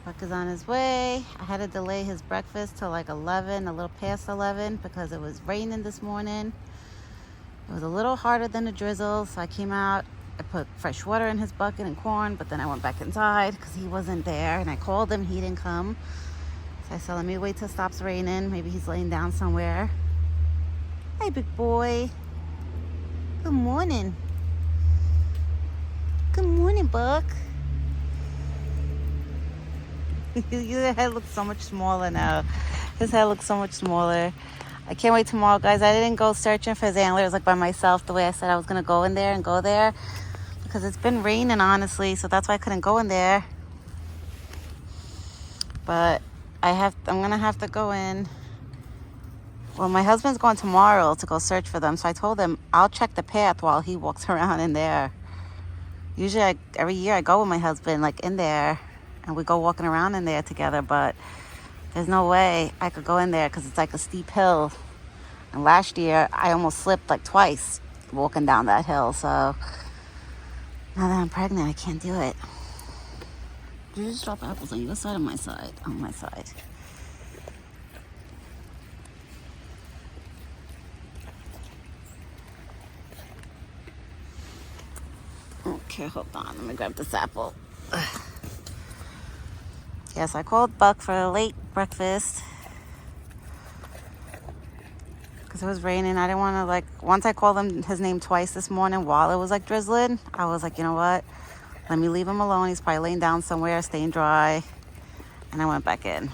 Buck is on his way. I had to delay his breakfast till like 11, a little past 11, because it was raining this morning. It was a little harder than a drizzle, so I came out. I put fresh water in his bucket and corn, but then I went back inside because he wasn't there, and I called him. He didn't come. So I said, let me wait till it stops raining. Maybe he's laying down somewhere. Hey, big boy. Good morning. Good morning, Buck. Your head looks so much smaller now. His head looks so much smaller. I can't wait tomorrow, guys. I didn't go searching for his antlers like by myself the way I said I was going to go in there and go there, because it's been raining, honestly, so that's why I couldn't go in there. But I'm going to have to go in. Well, my husband's going tomorrow to go search for them, so I told him I'll check the path while he walks around in there. Usually, every year I go with my husband, like in there, and we go walking around in there together, but there's no way I could go in there because it's like a steep hill. And last year, I almost slipped like twice walking down that hill, so now that I'm pregnant, I can't do it. Did you just drop apples on your side or my side? On my side. Okay, hold on. Let me grab this apple. Yes, I called Buck for a late breakfast because it was raining. I didn't want to, like, once I called him his name twice this morning while it was like drizzling, I was like, you know what? Let me leave him alone. He's probably laying down somewhere, staying dry. And I went back in.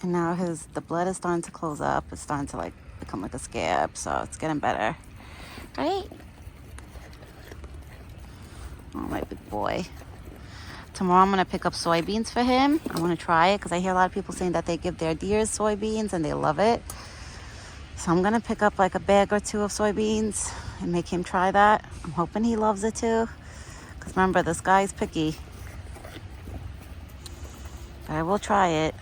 And now the blood is starting to close up. It's starting to like become like a scab, so it's getting better. Right? Oh, my big boy. Tomorrow I'm going to pick up soybeans for him. I want to try it because I hear a lot of people saying that they give their deers soybeans and they love it. So I'm going to pick up like a bag or two of soybeans and make him try that. I'm hoping he loves it too. Because remember, this guy's picky. But I will try it.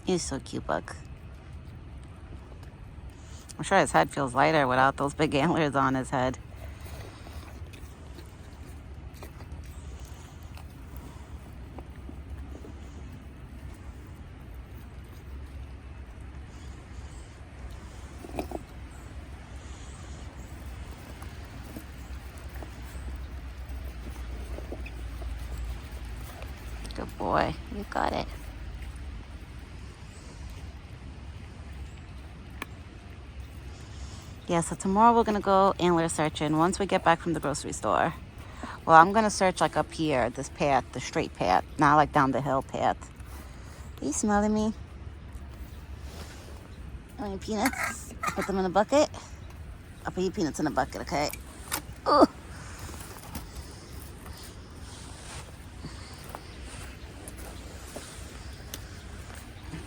He's so cute, Buck. I'm sure his head feels lighter without those big antlers on his head. Good boy. You got it. Yeah, so tomorrow we're going to go antler searching once we get back from the grocery store. Well, I'm going to search like up here, this path, the straight path, not like down the hill path. Are you smelling me? Want any peanuts? Put them in a bucket? I'll put your peanuts in a bucket, okay? Ooh.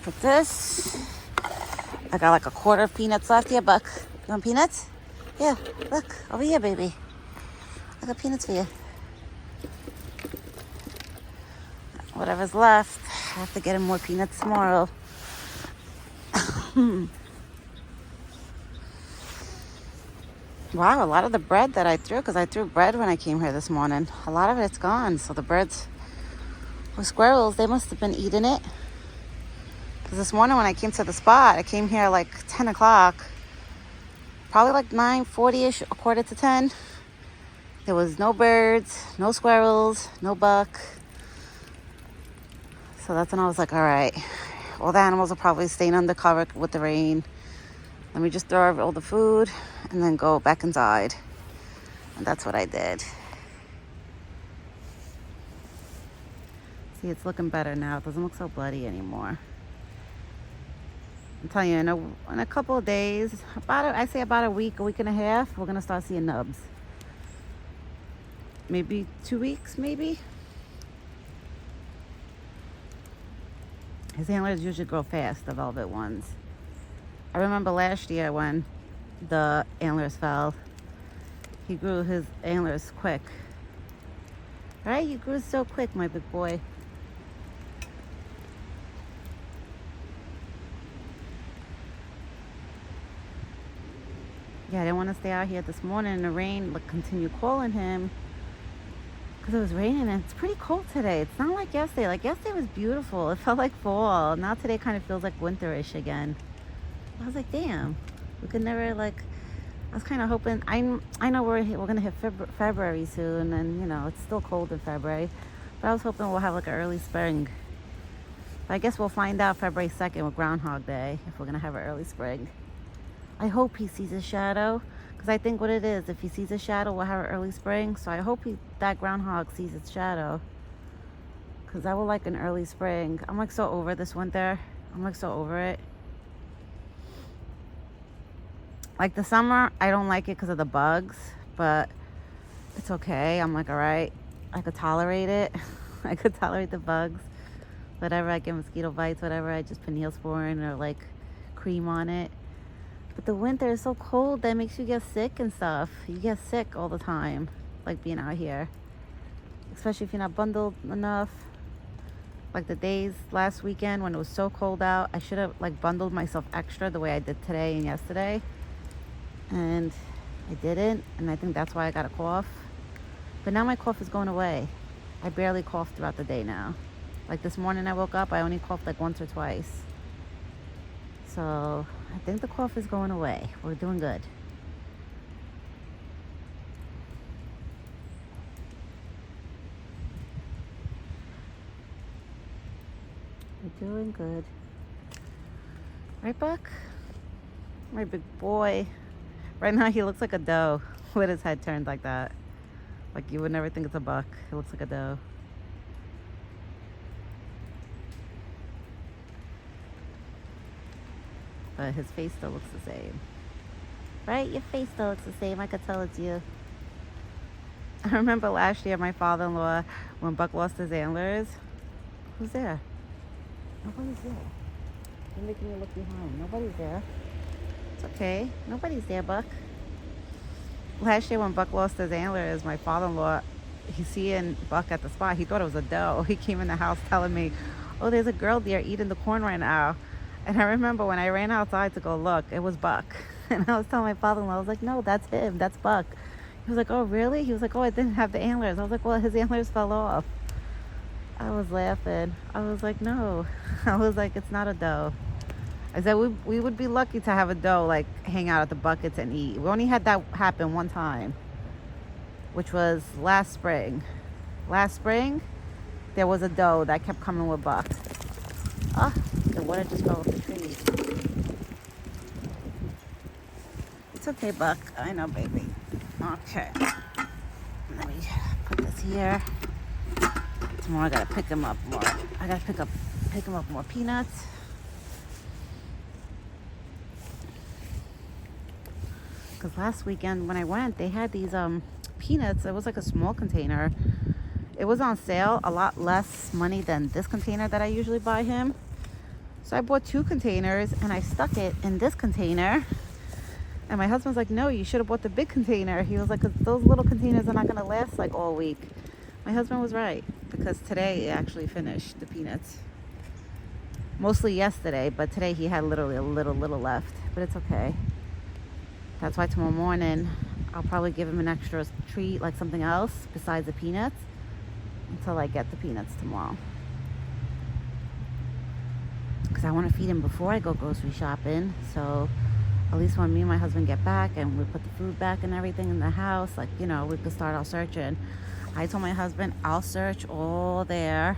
Put this. I got like a quarter of peanuts left here, Buck. You want peanuts? Yeah, look, over here, baby. I got peanuts for you. Whatever's left, I have to get him more peanuts tomorrow. Wow, a lot of the bread that I threw, because I threw bread when I came here this morning, a lot of it's gone. So the birds were squirrels. They must have been eating it. Because this morning when I came to the spot, I came here like 10 o'clock. Probably like 9:40ish, a quarter to 10. There was no birds, no squirrels, no buck. So that's when I was like, all right, all the animals are probably staying under cover with the rain. Let me just throw out all the food and then go back inside. And that's what I did. See, it's looking better now. It doesn't look so bloody anymore. I'm telling you, in a couple of days, I say about a week and a half, we're going to start seeing nubs. Maybe 2 weeks, maybe. His antlers usually grow fast, the velvet ones. I remember last year when the antlers fell, he grew his antlers quick. Right? You grew so quick, my big boy. Yeah, I didn't want to stay out here this morning in the rain, like continue calling him because it was raining and it's pretty cold today. It's not like yesterday. Like yesterday was beautiful. It felt like fall. Now today kind of feels like winterish again. I was like, damn, we could never like. I was kind of hoping. I know we're gonna hit February soon, and you know it's still cold in February, but I was hoping we'll have like an early spring. But I guess we'll find out February 2nd with Groundhog Day if we're gonna have an early spring. I hope he sees a shadow, because I think what it is, if he sees a shadow, we'll have an early spring. So I hope that groundhog sees its shadow, because I would like an early spring. I'm like so over this winter. I'm like so over it. Like the summer, I don't like it because of the bugs, but it's okay. I'm like, all right, I could tolerate it. I could tolerate the bugs. Whatever, I get mosquito bites, whatever, I just put Neosporin or like cream on it. But the winter is so cold that makes you get sick and stuff. You get sick all the time, like being out here. Especially if you're not bundled enough. Like the days last weekend when it was so cold out, I should have like bundled myself extra the way I did today and yesterday. And I didn't, and I think that's why I got a cough. But now my cough is going away. I barely cough throughout the day now. Like this morning I woke up, I only coughed like once or twice. So I think the cough is going away. We're doing good. We're doing good. Right, Buck? My big boy. Right now he looks like a doe with his head turned like that. Like you would never think it's a buck. He looks like a doe. But his face still looks the same. Right? Your face still looks the same. I could tell it's you. I remember last year my father-in-law, when Buck lost his antlers. Who's there? Nobody's there. You're making me look behind. Nobody's there. It's okay. Nobody's there, Buck. Last year when Buck lost his antlers, my father-in-law, he's seeing Buck at the spot. He thought it was a doe. He came in the house telling me, oh, there's a girl there eating the corn right now. And I remember when I ran outside to go look, it was Buck. And I was telling my father-in-law, I was like, no, that's him. That's Buck. He was like, oh, really? He was like, oh, I didn't have the antlers. I was like, well, his antlers fell off. I was laughing. I was like, no. I was like, it's not a doe. I said we would be lucky to have a doe like hang out at the buckets and eat. We only had that happen one time, which was last spring. Last spring, there was a doe that kept coming with Buck. Ah, the water just fell off the tree. It's okay, Buck. I know, baby. Okay. Let me put this here. Tomorrow I gotta pick him up more. I gotta pick him up more peanuts. Because last weekend when I went, they had these peanuts. It was like a small container. It was on sale, a lot less money than this container that I usually buy him. So I bought 2 containers and I stuck it in this container. And my husband's like, no, you should have bought the big container. He was like, 'cause those little containers are not gonna last like all week. My husband was right, because today it actually finished the peanuts. Mostly yesterday, but today he had literally a little left, but it's okay. That's why tomorrow morning I'll probably give him an extra treat, like something else besides the peanuts, until I get the peanuts tomorrow. Because I want to feed him before I go grocery shopping. So at least when me and my husband get back and we put the food back and everything in the house, like, you know, we could start our searching. I told my husband I'll search all there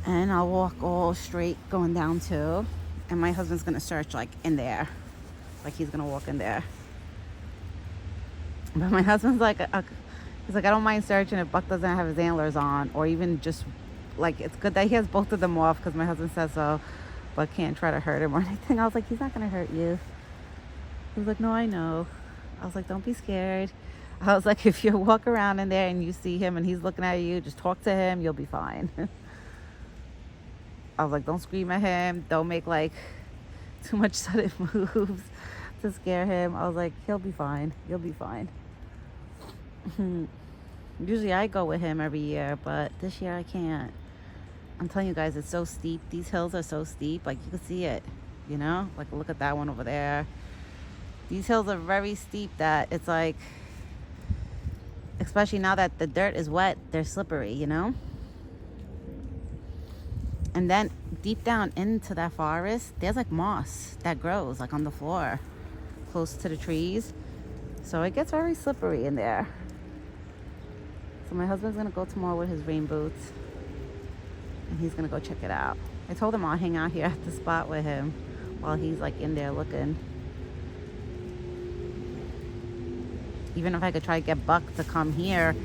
and I'll walk all straight going down too. And my husband's going to search like in there. Like he's gonna walk in there. But my husband's like, he's like, I don't mind searching if Buck doesn't have his antlers on, or even just like, it's good that he has both of them off, because my husband says so, but can't try to hurt him or anything. I was like, he's not gonna hurt you. He was like, no, I know. I was like, don't be scared. I was like, if you walk around in there and you see him and he's looking at you, just talk to him, you'll be fine. I was like, don't scream at him, don't make like too much sudden moves to scare him. I was like, he'll be fine. You'll be fine. Usually I go with him every year, but this year I can't. I'm telling you guys, it's so steep. These hills are so steep. Like, you can see it, you know? Like, look at that one over there. These hills are very steep that it's like, especially now that the dirt is wet, they're slippery, you know? And then deep down into that forest, there's like moss that grows like on the floor, close to the trees. So it gets very slippery in there. So my husband's gonna go tomorrow with his rain boots, and he's gonna go check it out. I told him I'll hang out here at the spot with him while he's like in there looking. Even if I could try to get Buck to come here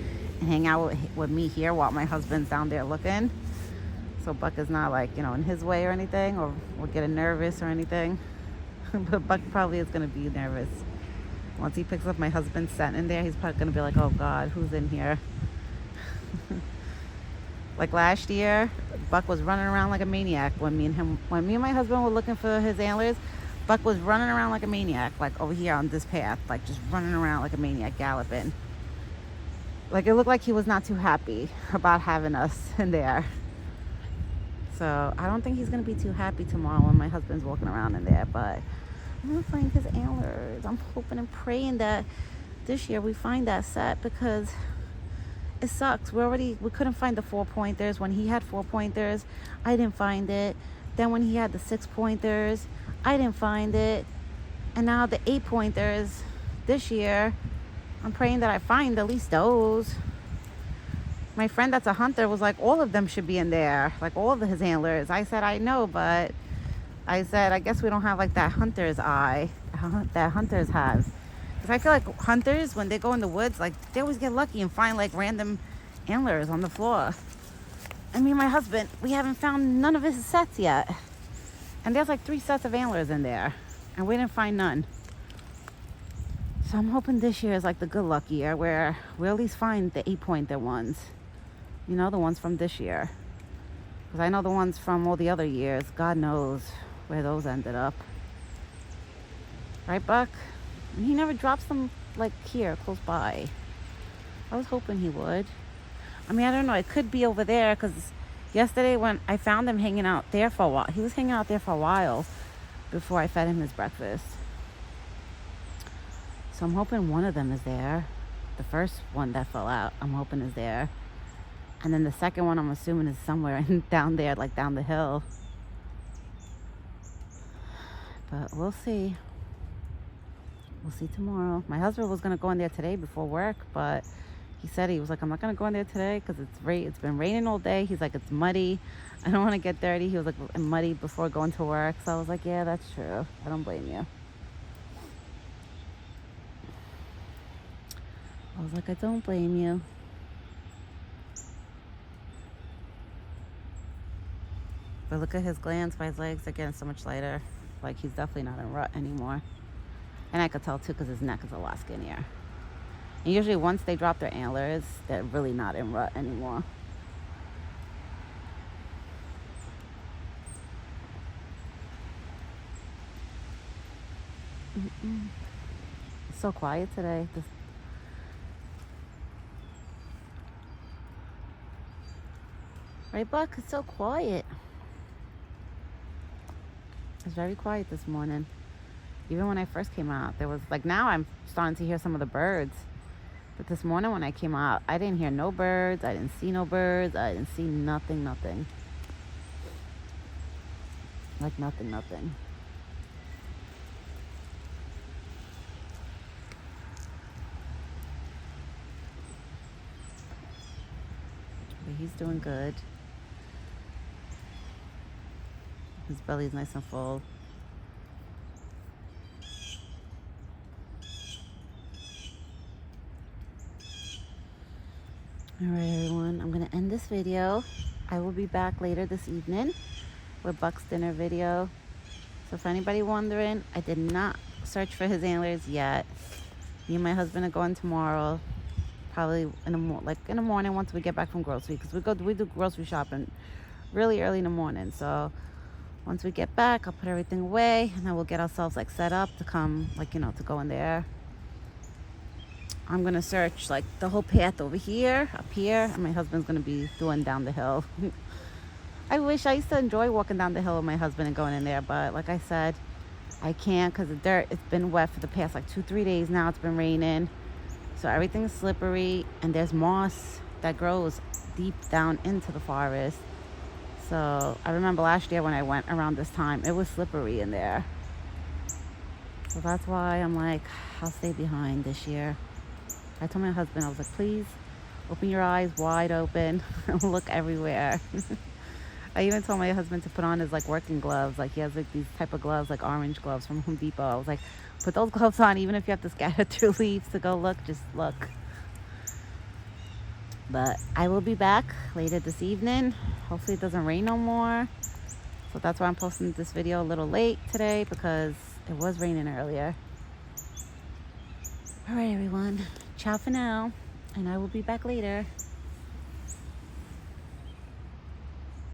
and hang out with me here while my husband's down there looking. So Buck is not like, you know, in his way or anything, or getting nervous or anything. But Buck probably is gonna be nervous. Once he picks up my husband's scent in there, he's probably gonna be like, oh God, who's in here? Like last year, Buck was running around like a maniac when me and my husband were looking for his antlers. Buck was running around like a maniac, like over here on this path, like just running around like a maniac, galloping. Like it looked like he was not too happy about having us in there. So I don't think he's gonna be too happy tomorrow when my husband's walking around in there, but I'm gonna find his antlers. I'm hoping and praying that this year we find that set, because it sucks. We couldn't find the 4-pointers. When he had 4-pointers, I didn't find it. Then when he had the 6-pointers, I didn't find it. And now the 8-pointers this year, I'm praying that I find at least those. My friend that's a hunter was like, all of them should be in there, like all of his antlers. I said, I know, but I said, I guess we don't have like that hunter's eye that hunters have. Because I feel like hunters, when they go in the woods, like they always get lucky and find like random antlers on the floor. And me and my husband, we haven't found none of his sets yet. And there's like 3 sets of antlers in there, and we didn't find none. So I'm hoping this year is like the good luck year, where we'll at least find the 8-pointer ones. You know, the ones from this year. Because I know the ones from all the other years, God knows where those ended up. Right, Buck? And he never drops them like here, close by. I was hoping he would. I mean, I don't know. It could be over there, because yesterday when I found him hanging out there for a while, he was hanging out there for a while before I fed him his breakfast. So I'm hoping one of them is there. The first one that fell out, I'm hoping is there. And then the second one, I'm assuming, is somewhere down there, like down the hill. But we'll see. We'll see tomorrow. My husband was going to go in there today before work, but he said, he was like, I'm not going to go in there today because it's been raining all day. He's like, it's muddy. I don't want to get dirty. He was like, muddy before going to work. So I was like, yeah, that's true. I don't blame you. I was like, I don't blame you. But look at his glands by his legs. They're getting so much lighter. Like, he's definitely not in rut anymore. And I could tell too, because his neck is a lot skinnier. And usually once they drop their antlers, they're really not in rut anymore. It's so quiet today. Right, Buck? It's so quiet. It's very quiet this morning. Even when I first came out, there was like, now I'm starting to hear some of the birds. But this morning when I came out, I didn't hear no birds. I didn't see no birds. I didn't see nothing. Like nothing. But he's doing good. His belly's nice and full. Alright everyone, I'm going to end this video. I will be back later this evening with Buck's dinner video. So if anybody wondering, I did not search for his antlers yet. Me and my husband are going tomorrow. Probably in the morning once we get back from grocery. Because we do grocery shopping really early in the morning. So once we get back, I'll put everything away. And then we'll get ourselves like set up to come, like, you know, to go in there. I'm going to search like the whole path over here, up here, and my husband's going to be doing down the hill. I wish I used to enjoy walking down the hill with my husband and going in there, but like I said, I can't because the dirt, it's been wet for the past like 2-3 days now. It's been raining, so everything's slippery, and there's moss that grows deep down into the forest. So I remember last year when I went around this time, it was slippery in there. So that's why I'm like, I'll stay behind this year. I told my husband, I was like, please open your eyes wide open and look everywhere. I even told my husband to put on his like working gloves. Like he has like these type of gloves, like orange gloves from Home Depot. I was like, put those gloves on, even if you have to scatter through leaves to go look, just look. But I will be back later this evening. Hopefully it doesn't rain no more. So that's why I'm posting this video a little late today, because it was raining earlier. All right, everyone. Ciao for now. And I will be back later.